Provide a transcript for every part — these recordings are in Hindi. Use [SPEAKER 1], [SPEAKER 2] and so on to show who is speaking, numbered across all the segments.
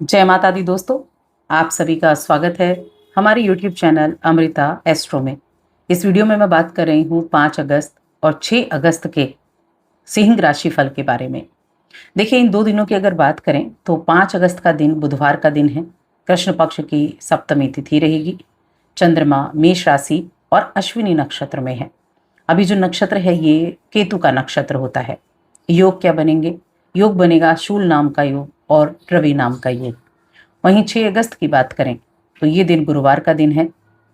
[SPEAKER 1] जय माता दी दोस्तों। आप सभी का स्वागत है हमारे YouTube चैनल अमृता एस्ट्रो में। इस वीडियो में मैं बात कर रही हूँ 5 अगस्त और 6 अगस्त के सिंह राशि फल के बारे में। देखिए, इन 2 दिनों की अगर बात करें तो 5 अगस्त का दिन बुधवार का दिन है। कृष्ण पक्ष की सप्तमी तिथि रहेगी। चंद्रमा मेष राशि और अश्विनी नक्षत्र में है। अभी जो नक्षत्र है ये केतु का नक्षत्र होता है। योग क्या बनेंगे? योग बनेगा शूल नाम का योग और रवि नाम का योग। वहीं 6 अगस्त की बात करें तो ये दिन गुरुवार का दिन है।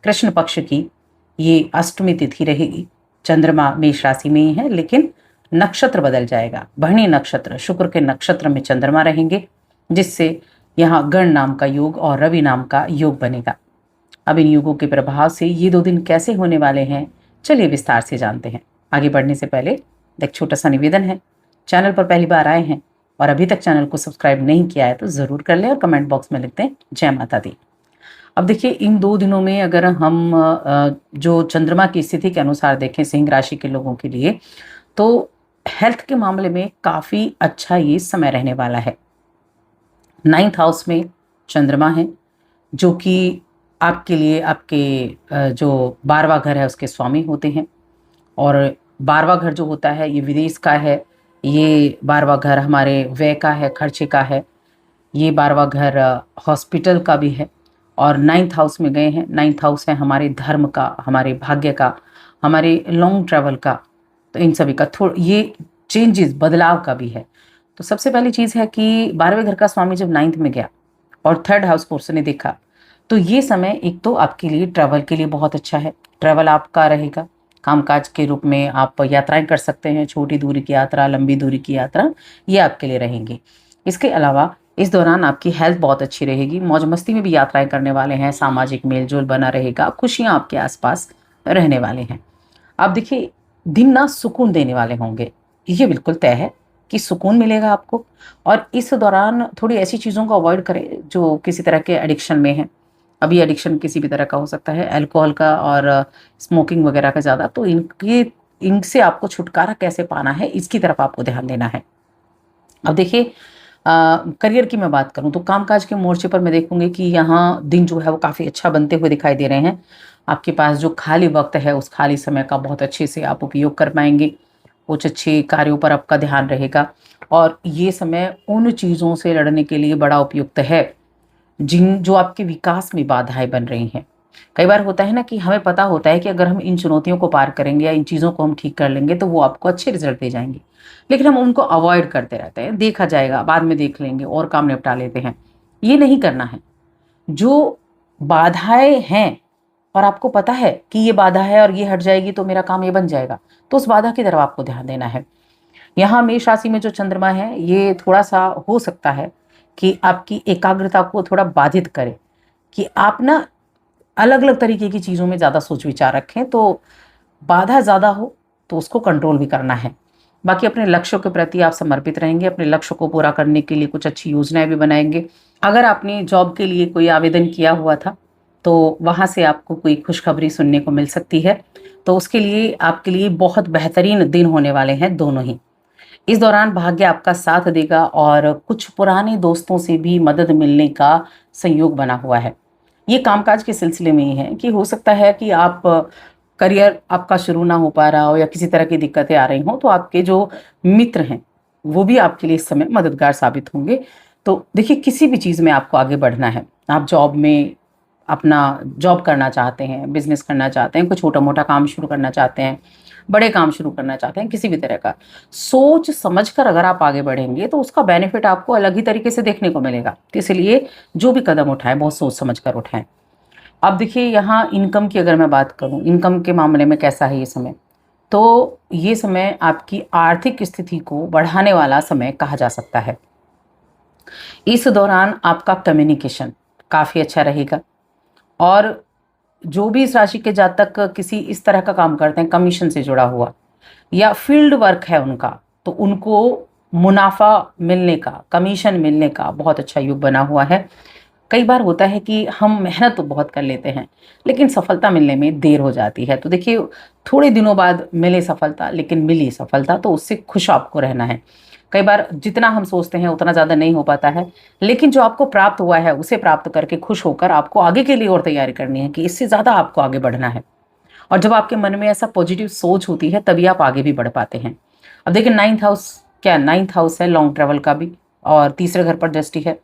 [SPEAKER 1] कृष्ण पक्ष की ये अष्टमी तिथि रहेगी। चंद्रमा मेष राशि में ही है, लेकिन नक्षत्र बदल जाएगा। भरणी नक्षत्र, शुक्र के नक्षत्र में चंद्रमा रहेंगे, जिससे यहाँ गण नाम का योग और रवि नाम का योग बनेगा। अब इन योगों के प्रभाव से ये 2 दिन कैसे होने वाले हैं, चलिए विस्तार से जानते हैं। आगे बढ़ने से पहले एक छोटा सा निवेदन है। चैनल पर पहली बार आए हैं और अभी तक चैनल को सब्सक्राइब नहीं किया है तो ज़रूर कर लें और कमेंट बॉक्स में लिखते हैं जय माता दी। अब देखिए, इन 2 दिनों में अगर हम जो चंद्रमा की स्थिति के अनुसार देखें सिंह राशि के लोगों के लिए, तो हेल्थ के मामले में काफ़ी अच्छा ये समय रहने वाला है। 9th हाउस में चंद्रमा है, जो कि आपके लिए आपके जो 12वां घर है उसके स्वामी होते हैं। और 12वां घर जो होता है ये विदेश का है। ये 12वां घर हमारे व्यय का है, खर्चे का है। ये 12वां घर हॉस्पिटल का भी है। और 9th हाउस में गए हैं। 9th हाउस है हमारे धर्म का, हमारे भाग्य का, हमारे लॉन्ग ट्रैवल का। तो इन सभी का ये चेंजेस, बदलाव का भी है। तो सबसे पहली चीज़ है कि 12वें घर का स्वामी जब 9th में गया और 3rd हाउस पोर्शन ने देखा, तो ये समय एक तो आपके लिए ट्रैवल के लिए बहुत अच्छा है। ट्रैवल आपका रहेगा, कामकाज के रूप में आप यात्राएं कर सकते हैं। छोटी दूरी की यात्रा, लंबी दूरी की यात्रा, ये आपके लिए रहेंगी। इसके अलावा इस दौरान आपकी हेल्थ बहुत अच्छी रहेगी। मौज मस्ती में भी यात्राएं करने वाले हैं। सामाजिक मेलजोल बना रहेगा। खुशियां आपके आसपास रहने वाले हैं। अब देखिए, दिन ना सुकून देने वाले होंगे, ये बिल्कुल तय है कि सुकून मिलेगा आपको। और इस दौरान थोड़ी ऐसी चीज़ों को अवॉइड करें जो किसी तरह के एडिक्शन में है। अभी एडिक्शन किसी भी तरह का हो सकता है, अल्कोहल का और स्मोकिंग वगैरह का ज़्यादा। तो इनसे आपको छुटकारा कैसे पाना है, इसकी तरफ आपको ध्यान देना है। अब देखिए, करियर की मैं बात करूं तो कामकाज के मोर्चे पर मैं देखूंगी कि यहाँ दिन जो है वो काफ़ी अच्छा बनते हुए दिखाई दे रहे हैं। आपके पास जो खाली वक्त है उस खाली समय का बहुत अच्छे से आप उपयोग कर पाएंगे। कुछ अच्छे कार्यों पर आपका ध्यान रहेगा और ये समय उन चीज़ों से लड़ने के लिए बड़ा उपयुक्त है जो आपके विकास में बाधाएं बन रही हैं। कई बार होता है ना कि हमें पता होता है कि अगर हम इन चुनौतियों को पार करेंगे या इन चीज़ों को हम ठीक कर लेंगे तो वो आपको अच्छे रिजल्ट दे जाएंगे, लेकिन हम उनको अवॉइड करते रहते हैं। देखा जाएगा, बाद में देख लेंगे और काम निपटा लेते हैं। ये नहीं करना है। जो बाधाएं हैं और आपको पता है कि ये बाधा है और ये हट जाएगी तो मेरा काम ये बन जाएगा, तो उस बाधा की तरफ आपको ध्यान देना है। यहाँ मेष राशि में जो चंद्रमा है ये थोड़ा सा हो सकता है कि आपकी एकाग्रता को थोड़ा बाधित करे, कि आप ना अलग अलग तरीके की चीज़ों में ज़्यादा सोच विचार रखें, तो बाधा ज़्यादा हो तो उसको कंट्रोल भी करना है। बाकी अपने लक्ष्यों के प्रति आप समर्पित रहेंगे। अपने लक्ष्य को पूरा करने के लिए कुछ अच्छी योजनाएं भी बनाएंगे। अगर आपने जॉब के लिए कोई आवेदन किया हुआ था तो वहाँ से आपको कोई खुशखबरी सुनने को मिल सकती है। तो उसके लिए आपके लिए बहुत बेहतरीन दिन होने वाले हैं दोनों ही। इस दौरान भाग्य आपका साथ देगा और कुछ पुराने दोस्तों से भी मदद मिलने का संयोग बना हुआ है। ये कामकाज के सिलसिले में ही है कि हो सकता है कि आप करियर आपका शुरू ना हो पा रहा हो या किसी तरह की दिक्कतें आ रही हों, तो आपके जो मित्र हैं वो भी आपके लिए इस समय मददगार साबित होंगे। तो देखिए, किसी भी चीज़ में आपको आगे बढ़ना है। आप जॉब में अपना जॉब करना चाहते हैं, बिजनेस करना चाहते हैं, कोई छोटा मोटा काम शुरू करना चाहते हैं, बड़े काम शुरू करना चाहते हैं, किसी भी तरह का सोच समझकर अगर आप आगे बढ़ेंगे तो उसका बेनिफिट आपको अलग ही तरीके से देखने को मिलेगा। तो इसलिए जो भी कदम उठाएं बहुत सोच समझ कर उठाएं। अब देखिए, यहाँ इनकम की अगर मैं बात करूँ, इनकम के मामले में कैसा है ये समय, तो ये समय आपकी आर्थिक स्थिति को बढ़ाने वाला समय कहा जा सकता है। इस दौरान आपका कम्युनिकेशन काफ़ी अच्छा रहेगा। और जो भी इस राशि के जातक किसी इस तरह का काम करते हैं कमीशन से जुड़ा हुआ या फील्ड वर्क है उनका, तो उनको मुनाफा मिलने का, कमीशन मिलने का बहुत अच्छा योग बना हुआ है। कई बार होता है कि हम मेहनत तो बहुत कर लेते हैं लेकिन सफलता मिलने में देर हो जाती है। तो देखिए, थोड़े दिनों बाद मिले सफलता, लेकिन मिली सफलता तो उससे खुश आपको रहना है। कई बार जितना हम सोचते हैं उतना ज़्यादा नहीं हो पाता है, लेकिन जो आपको प्राप्त हुआ है उसे प्राप्त करके खुश होकर आपको आगे के लिए और तैयारी करनी है कि इससे ज़्यादा आपको आगे बढ़ना है। और जब आपके मन में ऐसा पॉजिटिव सोच होती है तभी आप आगे भी बढ़ पाते हैं। अब देखिए, नाइन्थ हाउस क्या, नाइन्थ हाउस है लॉन्ग ट्रैवल का भी, और तीसरे घर पर दृष्टि है,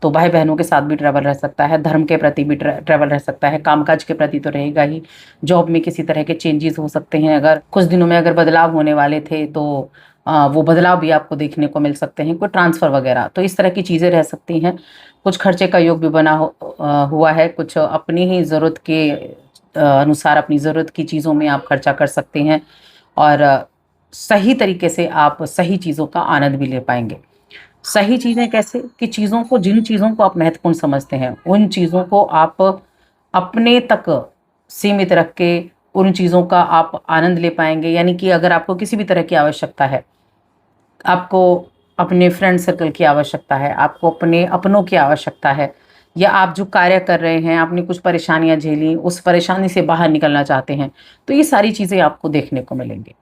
[SPEAKER 1] तो भाई बहनों के साथ भी ट्रैवल रह सकता है, धर्म के प्रति भी ट्रैवल रह सकता है, कामकाज के प्रति तो रहेगा ही, जॉब में किसी तरह के चेंजेस हो सकते हैं, अगर कुछ दिनों में अगर बदलाव होने वाले थे तो वो बदलाव भी आपको देखने को मिल सकते हैं, कोई ट्रांसफ़र वगैरह, तो इस तरह की चीज़ें रह सकती हैं। कुछ खर्चे का योग भी बना हुआ है, कुछ अपनी ही ज़रूरत के अनुसार अपनी ज़रूरत की चीज़ों में आप खर्चा कर सकते हैं, और सही तरीके से आप सही चीज़ों का आनंद भी ले पाएंगे। सही चीज़ें कैसे, कि चीज़ों को, जिन चीज़ों को आप महत्वपूर्ण समझते हैं उन चीज़ों को आप अपने तक सीमित रख के उन चीज़ों का आप आनंद ले पाएंगे। यानी कि अगर आपको किसी भी तरह की आवश्यकता है, आपको अपने फ्रेंड सर्कल की आवश्यकता है, आपको अपने अपनों की आवश्यकता है, या आप जो कार्य कर रहे हैं आपने कुछ परेशानियां झेली, उस परेशानी से बाहर निकलना चाहते हैं, तो ये सारी चीज़ें आपको देखने को मिलेंगी।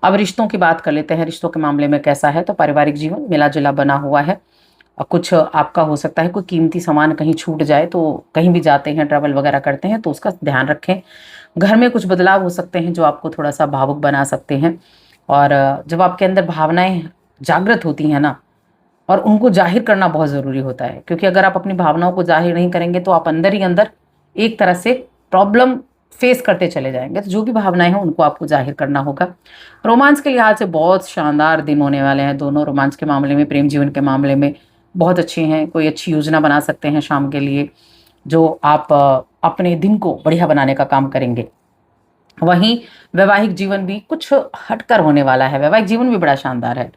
[SPEAKER 1] अब रिश्तों की बात कर लेते हैं, रिश्तों के मामले में कैसा है, तो पारिवारिक जीवन मिला जुला बना हुआ है। कुछ आपका हो सकता है कोई कीमती सामान कहीं छूट जाए, तो कहीं भी जाते हैं ट्रैवल वगैरह करते हैं तो उसका ध्यान रखें। घर में कुछ बदलाव हो सकते हैं जो आपको थोड़ा सा भावुक बना सकते हैं, और जब आपके अंदर भावनाएं जागृत होती हैं ना, और उनको जाहिर करना बहुत ज़रूरी होता है, क्योंकि अगर आप अपनी भावनाओं को जाहिर नहीं करेंगे तो आप अंदर ही अंदर एक तरह से प्रॉब्लम फेस करते चले जाएंगे। तो जो भी भावनाएं हैं उनको आपको जाहिर करना होगा। रोमांस के लिहाज से बहुत शानदार दिन होने वाले हैं, दोनों रोमांस के मामले में, प्रेम जीवन के मामले में बहुत अच्छे हैं। कोई अच्छी योजना बना सकते हैं शाम के लिए, जो आप अपने दिन को बढ़िया बनाने का काम करेंगे। वहीं वैवाहिक जीवन भी कुछ हटकर होने वाला है, वैवाहिक जीवन भी बड़ा शानदार है।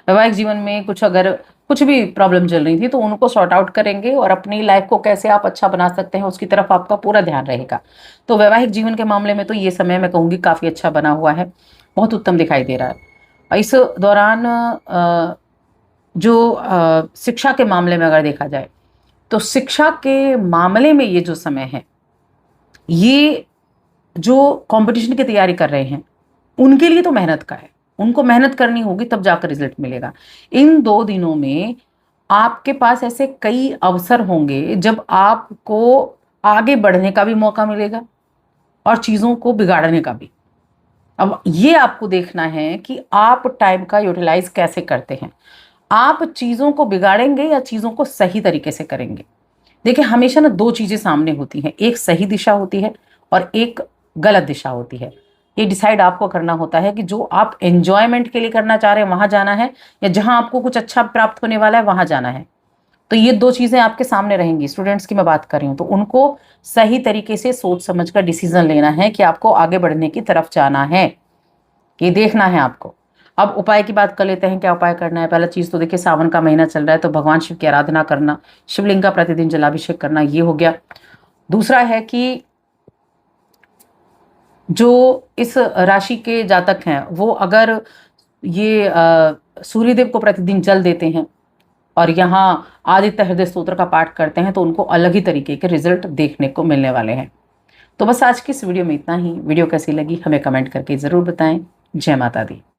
[SPEAKER 1] वैवाहिक जीवन में कुछ अगर कुछ भी प्रॉब्लम चल रही थी तो उनको सॉर्ट आउट करेंगे, और अपनी लाइफ को कैसे आप अच्छा बना सकते हैं उसकी तरफ आपका पूरा ध्यान रहेगा। तो वैवाहिक जीवन के मामले में तो ये समय मैं कहूँगी काफ़ी अच्छा बना हुआ है, बहुत उत्तम दिखाई दे रहा है। इस दौरान शिक्षा के मामले में अगर देखा जाए तो शिक्षा के मामले में ये जो समय है, ये जो कंपटीशन की तैयारी कर रहे हैं उनके लिए तो मेहनत का है, उनको मेहनत करनी होगी तब जाकर रिजल्ट मिलेगा। इन 2 दिनों में आपके पास ऐसे कई अवसर होंगे जब आपको आगे बढ़ने का भी मौका मिलेगा और चीज़ों को बिगाड़ने का भी। अब ये आपको देखना है कि आप टाइम का यूटिलाइज कैसे करते हैं, आप चीज़ों को बिगाड़ेंगे या चीज़ों को सही तरीके से करेंगे। देखिए, हमेशा ना 2 चीज़ें सामने होती हैं, एक सही दिशा होती है और एक गलत दिशा होती है। ये डिसाइड आपको करना होता है कि जो आप एंजॉयमेंट के लिए करना चाह रहे हैं वहाँ जाना है, या जहाँ आपको कुछ अच्छा प्राप्त होने वाला है वहाँ जाना है। तो ये 2 चीज़ें आपके सामने रहेंगी। स्टूडेंट्स की मैं बात कर रही हूँ, तो उनको सही तरीके से सोच समझ कर डिसीजन लेना है कि आपको आगे बढ़ने की तरफ जाना है, ये देखना है आपको। अब उपाय की बात कर लेते हैं, क्या उपाय करना है। पहला चीज़ तो देखिए, सावन का महीना चल रहा है तो भगवान शिव की आराधना करना, शिवलिंग का प्रतिदिन जलाभिषेक करना, ये हो गया। दूसरा है कि जो इस राशि के जातक हैं वो अगर ये सूर्यदेव को प्रतिदिन जल देते हैं और यहाँ आदित्य हृदय स्तोत्र का पाठ करते हैं तो उनको अलग ही तरीके के रिजल्ट देखने को मिलने वाले हैं। तो बस आज की इस वीडियो में इतना ही। वीडियो कैसी लगी हमें कमेंट करके ज़रूर बताएं। जय माता दी।